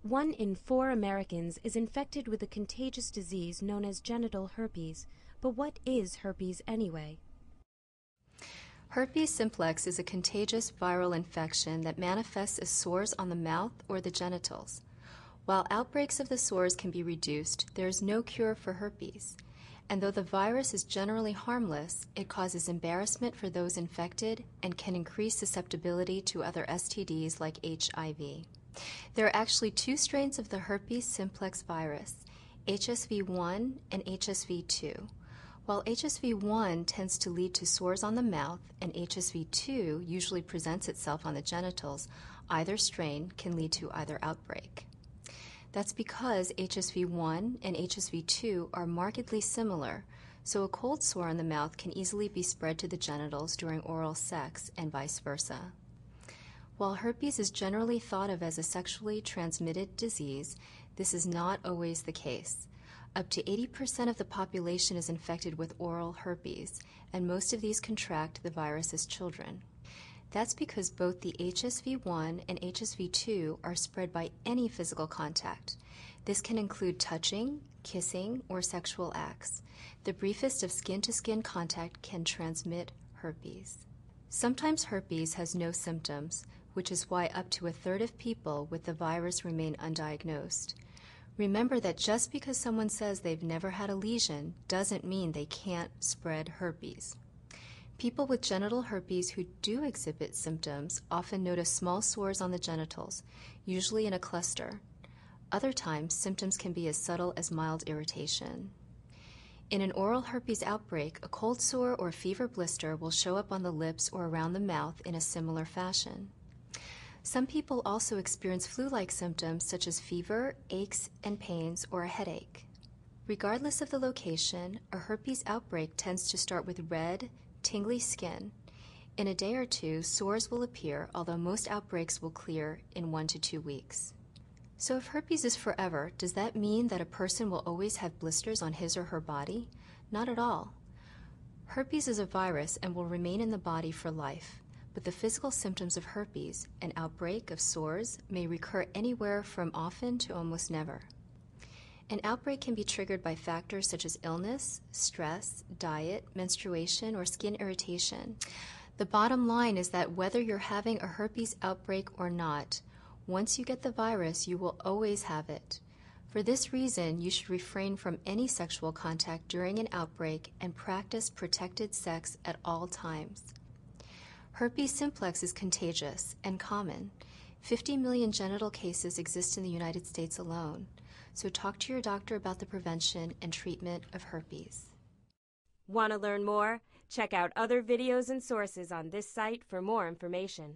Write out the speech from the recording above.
1 in 4 Americans is infected with a contagious disease known as genital herpes. But what is herpes anyway? Herpes simplex is a contagious viral infection that manifests as sores on the mouth or the genitals. While outbreaks of the sores can be reduced, there is no cure for herpes. And though the virus is generally harmless, it causes embarrassment for those infected and can increase susceptibility to other STDs like HIV. There are actually 2 strains of the herpes simplex virus, HSV1 and HSV2. While HSV1 tends to lead to sores on the mouth and HSV2 usually presents itself on the genitals, either strain can lead to either outbreak. That's because HSV1 and HSV2 are markedly similar, so a cold sore on the mouth can easily be spread to the genitals during oral sex and vice versa. While herpes is generally thought of as a sexually transmitted disease, this is not always the case. Up to 80% of the population is infected with oral herpes, and most of these contract the virus as children. That's because both the HSV1 and HSV2 are spread by any physical contact. This can include touching, kissing, or sexual acts. The briefest of skin-to-skin contact can transmit herpes. Sometimes herpes has no symptoms, which is why up to a third of people with the virus remain undiagnosed. Remember that just because someone says they've never had a lesion doesn't mean they can't spread herpes. People with genital herpes who do exhibit symptoms often notice small sores on the genitals, usually in a cluster. Other times, symptoms can be as subtle as mild irritation. In an oral herpes outbreak, a cold sore or fever blister will show up on the lips or around the mouth in a similar fashion. Some people also experience flu-like symptoms such as fever, aches and pains, or a headache. Regardless of the location, a herpes outbreak tends to start with red, tingly skin. In a day or two, sores will appear, although most outbreaks will clear in 1 to 2 weeks. So if herpes is forever, does that mean that a person will always have blisters on his or her body? Not at all. Herpes is a virus and will remain in the body for life, but the physical symptoms of herpes, an outbreak of sores, may recur anywhere from often to almost never. An outbreak can be triggered by factors such as illness, stress, diet, menstruation, or skin irritation. The bottom line is that whether you're having a herpes outbreak or not, once you get the virus, you will always have it. For this reason, you should refrain from any sexual contact during an outbreak and practice protected sex at all times. Herpes simplex is contagious and common. 50 million genital cases exist in the United States alone. So talk to your doctor about the prevention and treatment of herpes. Want to learn more? Check out other videos and sources on this site for more information.